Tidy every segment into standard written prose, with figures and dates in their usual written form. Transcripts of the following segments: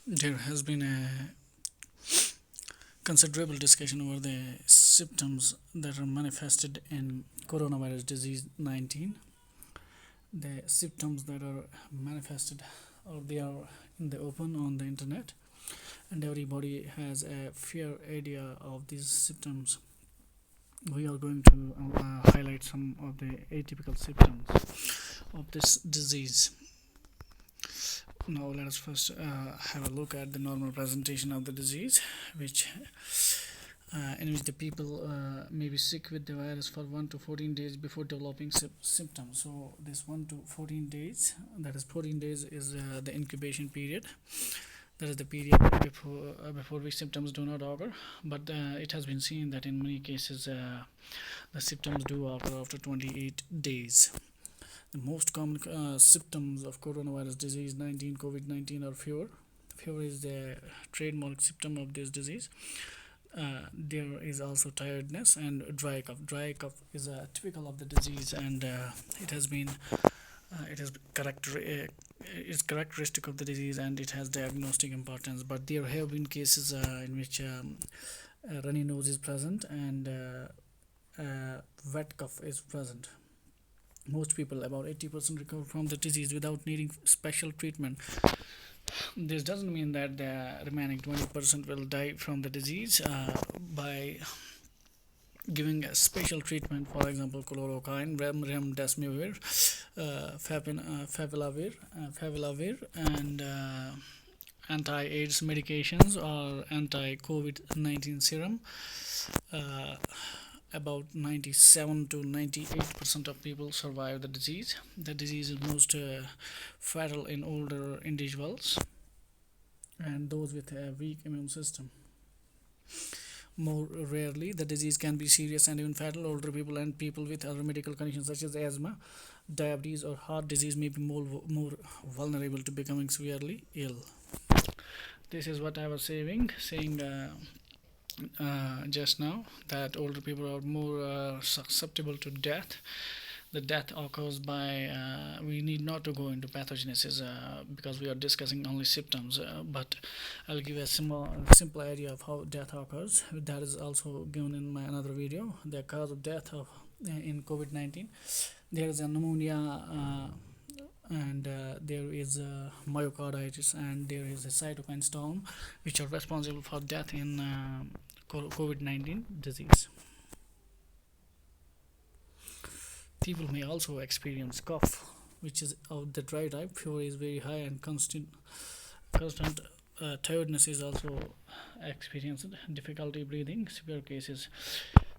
There has been a considerable discussion over the symptoms that are manifested in coronavirus disease 19. The symptoms that are manifested or they are in the open on the internet, and everybody has a fair idea of these symptoms. We are going to highlight some of the atypical symptoms of this disease. Now, let us first have a look at the normal presentation of the disease, which in which the people may be sick with the virus for 1 to 14 days before developing symptoms. So, this 1 to 14 days, that is 14 days, is the incubation period. That is the period before which symptoms do not occur. But it has been seen that in many cases the symptoms do occur after 28 days. The most common symptoms of coronavirus disease 19 COVID-19 are fever. Fever is the trademark symptom of this disease. There is also tiredness and dry cough. Dry cough is typical of the disease, and it is it's characteristic of the disease, and it has diagnostic importance. But there have been cases in which runny nose is present and wet cough is present. Most people, about 80%, recover from the disease without needing special treatment. This doesn't mean that the remaining 20% will die from the disease by giving a special treatment, for example, chloroquine, remdesivir, favilavir, and anti-AIDS medications or anti-COVID-19 serum. Uh, about 97 to 98% of people survive the disease. The disease is most fatal in older individuals and those with a weak immune system. More rarely, the disease can be serious and even fatal. Older people and people with other medical conditions such as asthma, diabetes, or heart disease may be more vulnerable to becoming severely ill. This is what I was saying just now, that older people are more susceptible to death. The death occurs by we need not to go into pathogenesis because we are discussing only symptoms, but I'll give a simple idea of how death occurs. That is also given in my another video. The cause of death of in COVID-19, there is a pneumonia, and there is myocarditis, and there is a cytokine storm, which are responsible for death in COVID-19 disease. People may also experience cough, which is of the dry type. Fever is very high, and constant tiredness is also experienced. Difficulty breathing, severe cases.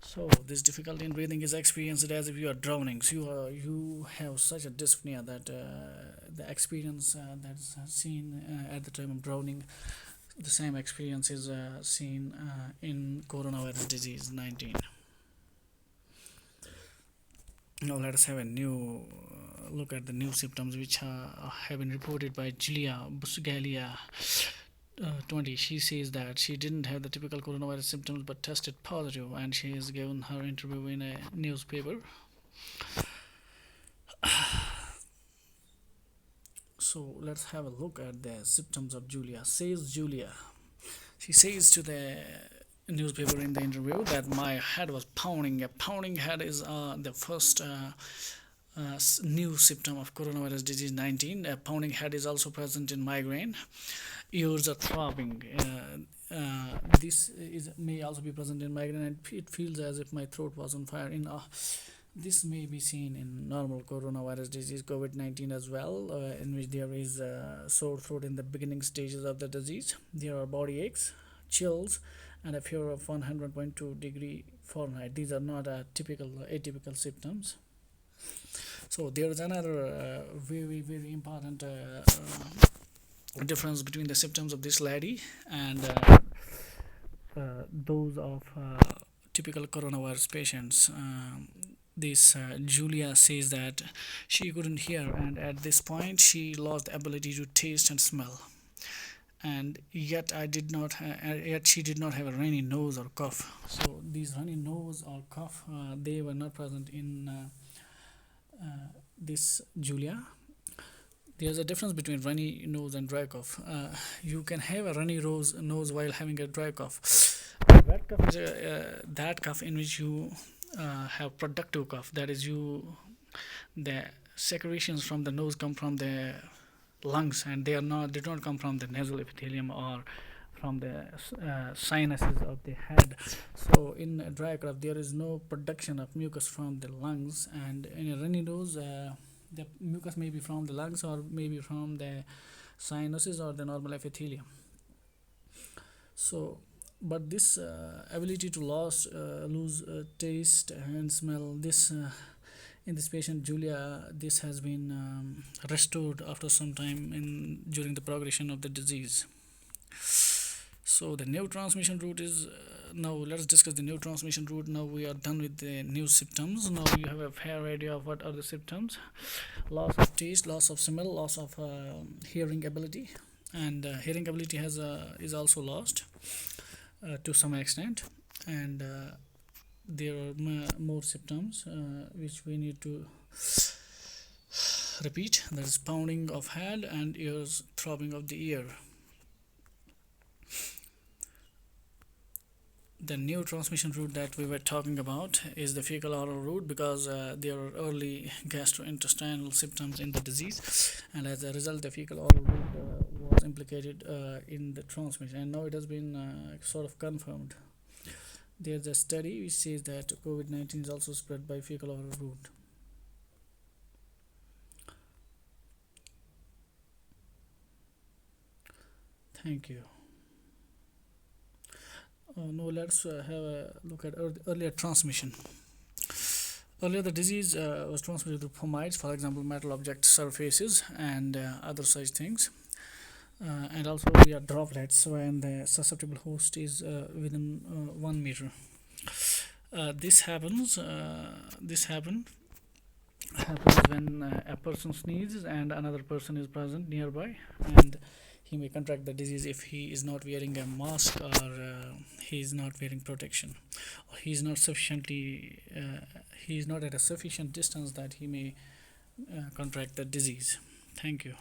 So this difficulty in breathing is experienced as if you are drowning. So you have such a dyspnea that the experience that's seen at the time of drowning, the same experience is seen in coronavirus disease 19. Now let us have a new look at the new symptoms which have been reported by Julia Busgalia, 20. She says that she didn't have the typical coronavirus symptoms but tested positive, and she has given her interview in a newspaper. So let's have a look at the symptoms of Julia. She says to the newspaper in the interview that my head was pounding. A pounding head is the first new symptom of coronavirus disease 19. A pounding head is also present in migraine. Ears are throbbing. This may also be present in migraine, and it feels as if my throat was on fire. This may be seen in normal coronavirus disease COVID-19 as well, in which there is sore throat in the beginning stages of the disease. There are body aches, chills, and a fever of 100.2 degree Fahrenheit. These are not atypical symptoms. So there is another very important difference between the symptoms of this lady and those of typical coronavirus patients. This Julia says that she couldn't hear, and at this point she lost the ability to taste and smell. And yet she did not have a runny nose or cough. So these runny nose or cough, they were not present in this Julia. There's a difference between runny nose and dry cough. You can have a runny nose while having a dry cough. Wet cough is that cough in which you have productive cough. That is, the secretions from the nose come from the lungs, and they don't come from the nasal epithelium or from the sinuses of the head. So in a dry cough there is no production of mucus from the lungs, and in a runny nose the mucus may be from the lungs or maybe from the sinuses or the normal epithelium. So but this ability to lose taste and smell, this in this patient Julia, this has been restored after some time in during the progression of the disease. So the neurotransmission route is now let's discuss the neurotransmission route. Now we are done with the new symptoms. Now you have a fair idea of what are the symptoms: loss of taste, loss of smell, loss of hearing ability, and hearing ability has is also lost to some extent, and there are more symptoms which we need to repeat. That is pounding of head and ears, throbbing of the ear. The neurotransmission route that we were talking about is the fecal oral route, because there are early gastrointestinal symptoms in the disease, and as a result the fecal oral route was implicated in the transmission, and now it has been sort of confirmed. There's a study which says that COVID-19 is also spread by fecal oral route. Thank you. Now let's have a look at earlier transmission. Earlier, the disease was transmitted through fomites, for example, metal object surfaces and other such things. And also via droplets when the susceptible host is within 1 meter. This happens. Happens when a person sneezes and another person is present nearby, and he may contract the disease if he is not wearing a mask, or he is not wearing protection, or he is not he is not at a sufficient distance that he may contract the disease. Thank you.